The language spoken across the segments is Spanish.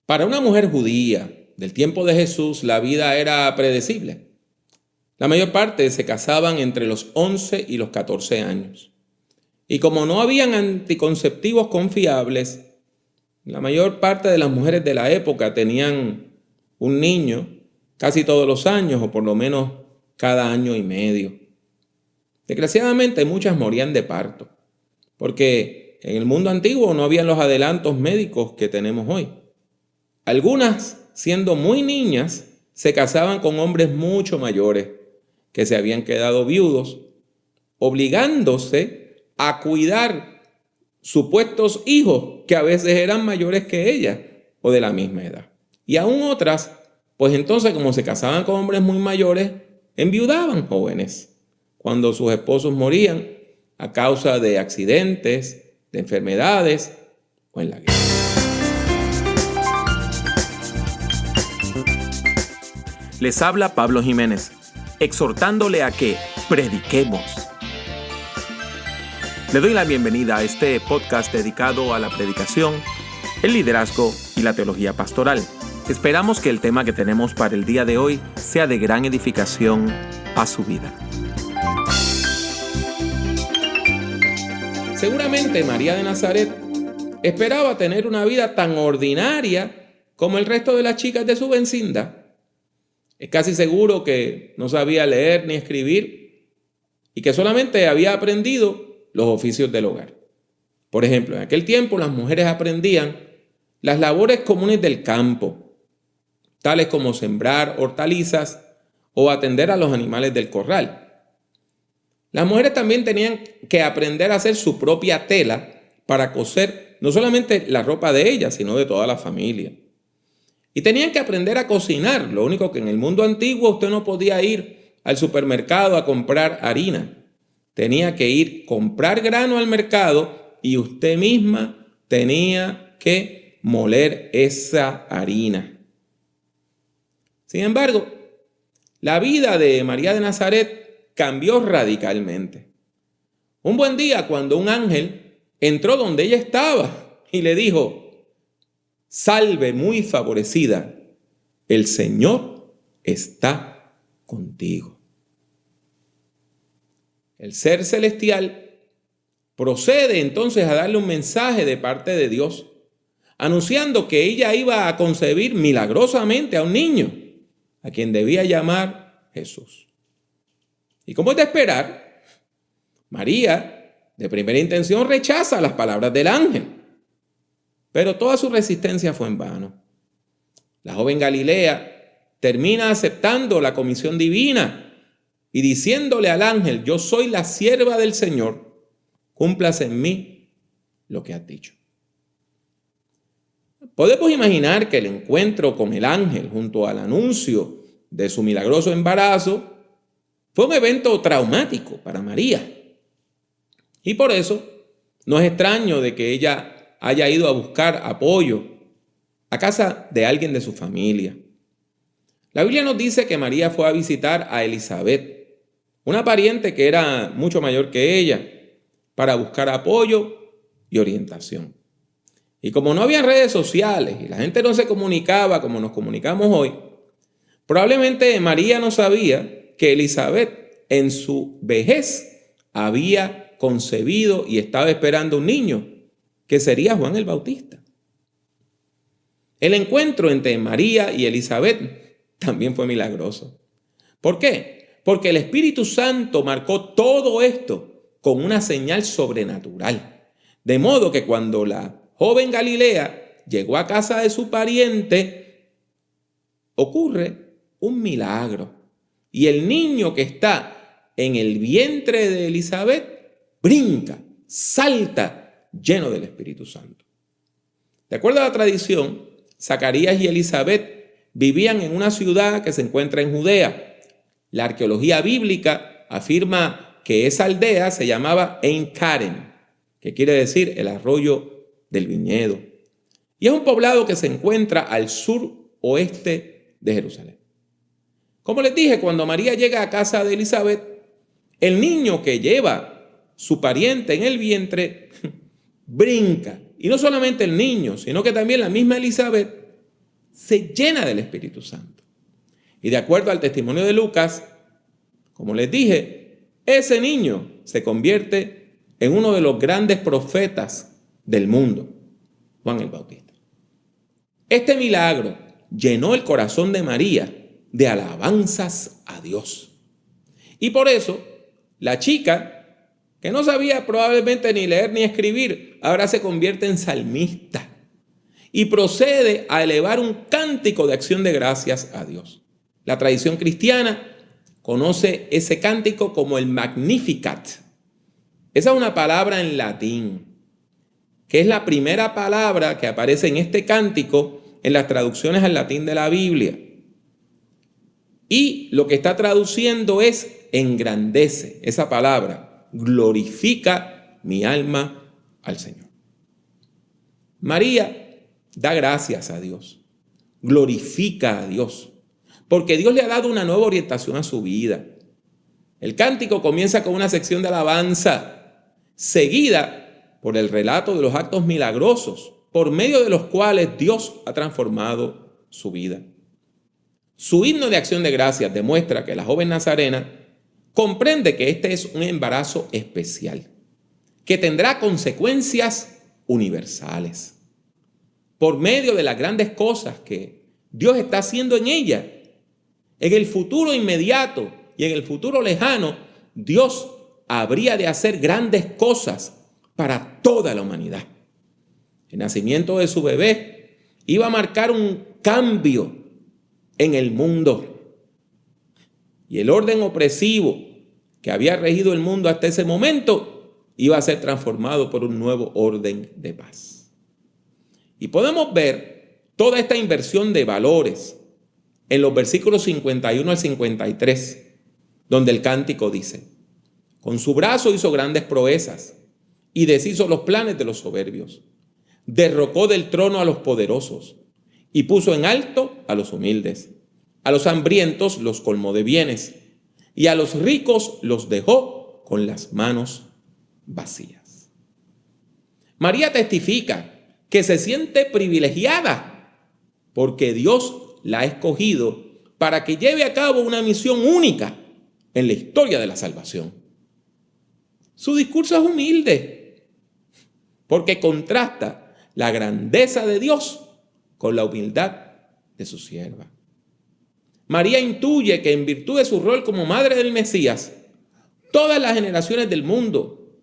Para una mujer judía del tiempo de Jesús, la vida era predecible. La mayor parte se casaban entre los 11 y los 14 años. Y como no habían anticonceptivos confiables, la mayor parte de las mujeres de la época tenían un niño casi todos los años, o por lo menos cada año y medio. Desgraciadamente muchas morían de parto, porque en el mundo antiguo no habían los adelantos médicos que tenemos hoy. Algunas, siendo muy niñas, se casaban con hombres mucho mayores que se habían quedado viudos, obligándose a cuidar supuestos hijos que a veces eran mayores que ellas o de la misma edad. Y aún otras, pues entonces como se casaban con hombres muy mayores, enviudaban jóvenes cuando sus esposos morían a causa de accidentes, de enfermedades o en la guerra. Les habla Pablo Jiménez, exhortándole a que prediquemos. Le doy la bienvenida a este podcast dedicado a la predicación, el liderazgo y la teología pastoral. Esperamos que el tema que tenemos para el día de hoy sea de gran edificación a su vida. Seguramente María de Nazaret esperaba tener una vida tan ordinaria como el resto de las chicas de su vecindad. Es casi seguro que no sabía leer ni escribir y que solamente había aprendido los oficios del hogar. Por ejemplo, en aquel tiempo las mujeres aprendían las labores comunes del campo, tales como sembrar hortalizas o atender a los animales del corral. Las mujeres también tenían que aprender a hacer su propia tela para coser no solamente la ropa de ellas, sino de toda la familia. Y tenían que aprender a cocinar, lo único que en el mundo antiguo usted no podía ir al supermercado a comprar harina. Tenía que ir a comprar grano al mercado y usted misma tenía que moler esa harina. Sin embargo, la vida de María de Nazaret cambió radicalmente. Un buen día, cuando un ángel entró donde ella estaba y le dijo: «Salve muy favorecida, el Señor está contigo». El ser celestial procede entonces a darle un mensaje de parte de Dios, anunciando que ella iba a concebir milagrosamente a un niño, a quien debía llamar Jesús. Y como es de esperar, María, de primera intención, rechaza las palabras del ángel. Pero toda su resistencia fue en vano. La joven Galilea termina aceptando la comisión divina y diciéndole al ángel: «Yo soy la sierva del Señor, cúmplase en mí lo que has dicho». Podemos imaginar que el encuentro con el ángel junto al anuncio de su milagroso embarazo fue un evento traumático para María. Y por eso no es extraño de que ella haya ido a buscar apoyo a casa de alguien de su familia. La Biblia nos dice que María fue a visitar a Elizabeth, una pariente que era mucho mayor que ella, para buscar apoyo y orientación. Y como no había redes sociales y la gente no se comunicaba como nos comunicamos hoy, probablemente María no sabía que Elizabeth en su vejez había concebido y estaba esperando un niño, que sería Juan el Bautista. El encuentro entre María y Elizabeth también fue milagroso. ¿Por qué? Porque el Espíritu Santo marcó todo esto con una señal sobrenatural. De modo que cuando la joven Galilea llegó a casa de su pariente, ocurre un milagro. Y el niño que está en el vientre de Elizabeth brinca, salta, lleno del Espíritu Santo. De acuerdo a la tradición, Zacarías y Elizabeth vivían en una ciudad que se encuentra en Judea. La arqueología bíblica afirma que esa aldea se llamaba Ein Karen, que quiere decir el arroyo del viñedo. Y es un poblado que se encuentra al suroeste de Jerusalén. Como les dije, cuando María llega a casa de Elizabeth, el niño que lleva su pariente en el vientre brinca. Y no solamente el niño, sino que también la misma Elizabeth se llena del Espíritu Santo. Y de acuerdo al testimonio de Lucas, como les dije, ese niño se convierte en uno de los grandes profetas del mundo, Juan el Bautista. Este milagro llenó el corazón de María de alabanzas a Dios. Y por eso, la chica, que no sabía probablemente ni leer ni escribir, ahora se convierte en salmista y procede a elevar un cántico de acción de gracias a Dios. La tradición cristiana conoce ese cántico como el Magnificat. Esa es una palabra en latín, que es la primera palabra que aparece en este cántico en las traducciones al latín de la Biblia. Y lo que está traduciendo es engrandece. Esa palabra glorifica mi alma al Señor. María da gracias a Dios, glorifica a Dios, porque Dios le ha dado una nueva orientación a su vida. El cántico comienza con una sección de alabanza, seguida por el relato de los actos milagrosos, por medio de los cuales Dios ha transformado su vida. Su himno de acción de gracias demuestra que la joven nazarena comprende que este es un embarazo especial, que tendrá consecuencias universales. Por medio de las grandes cosas que Dios está haciendo en ella, en el futuro inmediato y en el futuro lejano, Dios habría de hacer grandes cosas para toda la humanidad. El nacimiento de su bebé iba a marcar un cambio en el mundo. Y el orden opresivo que había regido el mundo hasta ese momento iba a ser transformado por un nuevo orden de paz. Y podemos ver toda esta inversión de valores en los versículos 51 al 53, donde el cántico dice: con su brazo hizo grandes proezas y deshizo los planes de los soberbios. Derrocó del trono a los poderosos y puso en alto a los humildes. A los hambrientos los colmó de bienes y a los ricos los dejó con las manos vacías. María testifica que se siente privilegiada porque Dios la ha escogido para que lleve a cabo una misión única en la historia de la salvación. Su discurso es humilde porque contrasta la grandeza de Dios con la humildad de su sierva. María intuye que en virtud de su rol como madre del Mesías, todas las generaciones del mundo,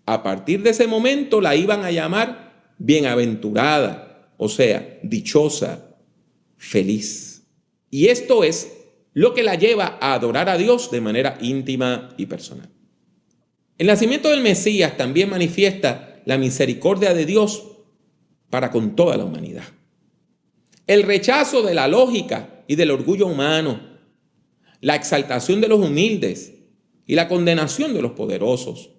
a partir de ese momento, la iban a llamar bienaventurada, o sea, dichosa, feliz. Y esto es lo que la lleva a adorar a Dios de manera íntima y personal. El nacimiento del Mesías también manifiesta la misericordia de Dios para con toda la humanidad. El rechazo de la lógica y del orgullo humano, la exaltación de los humildes y la condenación de los poderosos,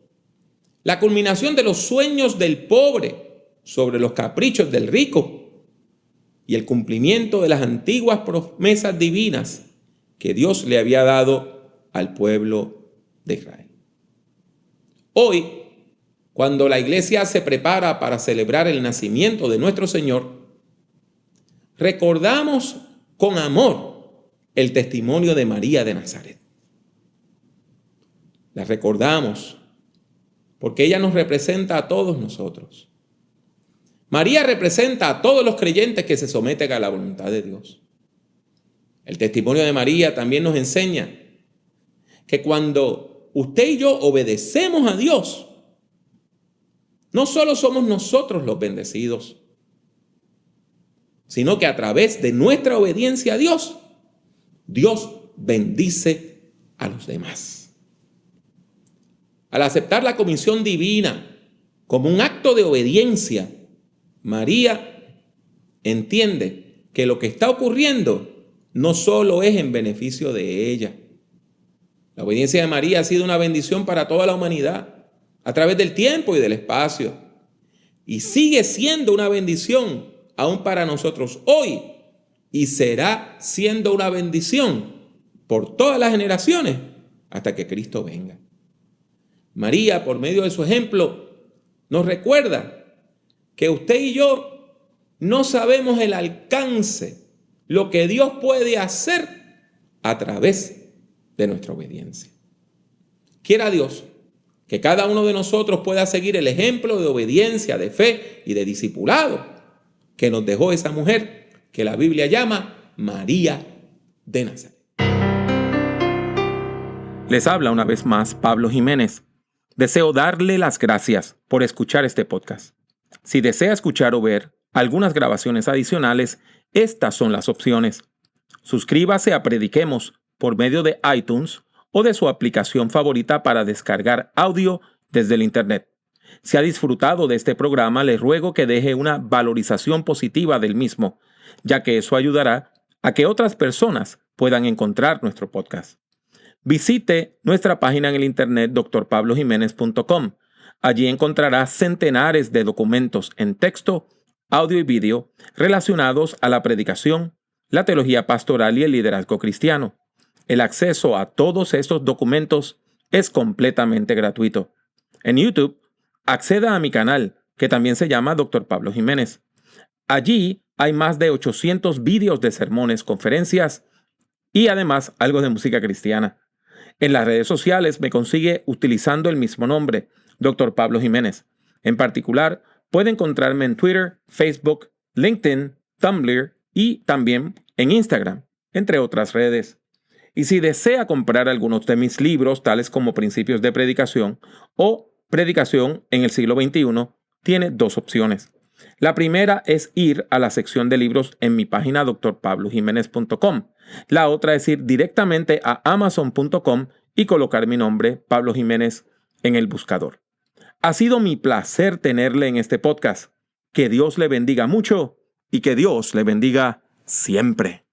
la culminación de los sueños del pobre sobre los caprichos del rico y el cumplimiento de las antiguas promesas divinas que Dios le había dado al pueblo de Israel. Hoy, cuando la iglesia se prepara para celebrar el nacimiento de nuestro Señor, recordamos con amor el testimonio de María de Nazaret. La recordamos porque ella nos representa a todos nosotros. María representa a todos los creyentes que se someten a la voluntad de Dios. El testimonio de María también nos enseña que cuando usted y yo obedecemos a Dios, no solo somos nosotros los bendecidos, sino que a través de nuestra obediencia a Dios, Dios bendice a los demás. Al aceptar la comisión divina como un acto de obediencia, María entiende que lo que está ocurriendo no solo es en beneficio de ella. La obediencia de María ha sido una bendición para toda la humanidad a través del tiempo y del espacio. Y sigue siendo una bendición aún para nosotros hoy, y será siendo una bendición por todas las generaciones hasta que Cristo venga. María, por medio de su ejemplo, nos recuerda que usted y yo No sabemos el alcance, lo que Dios puede hacer a través de nuestra obediencia. Quiera Dios que cada uno de nosotros pueda seguir el ejemplo de obediencia, de fe y de discipulado que nos dejó esa mujer que la Biblia llama María de Nazaret. Les habla una vez más Pablo Jiménez. Deseo darle las gracias por escuchar este podcast. Si desea escuchar o ver algunas grabaciones adicionales, estas son las opciones. Suscríbase a Prediquemos por medio de iTunes o de su aplicación favorita para descargar audio desde el Internet. Si ha disfrutado de este programa, le ruego que deje una valorización positiva del mismo, ya que eso ayudará a que otras personas puedan encontrar nuestro podcast. Visite nuestra página en el Internet drpablojimenez.com. Allí encontrará centenares de documentos en texto, audio y vídeo relacionados a la predicación, la teología pastoral y el liderazgo cristiano. El acceso a todos estos documentos es completamente gratuito. En YouTube, acceda a mi canal, que también se llama Dr. Pablo Jiménez. Allí hay más de 800 vídeos de sermones, conferencias y además algo de música cristiana. En las redes sociales me consigue utilizando el mismo nombre, Dr. Pablo Jiménez. En particular, puede encontrarme en Twitter, Facebook, LinkedIn, Tumblr y también en Instagram, entre otras redes. Y si desea comprar algunos de mis libros, tales como Principios de Predicación o Predicación en el siglo XXI, tiene dos opciones. La primera es ir a la sección de libros en mi página drpablojimenez.com. La otra es ir directamente a amazon.com y colocar mi nombre, Pablo Jiménez, en el buscador. Ha sido mi placer tenerle en este podcast. Que Dios le bendiga mucho y que Dios le bendiga siempre.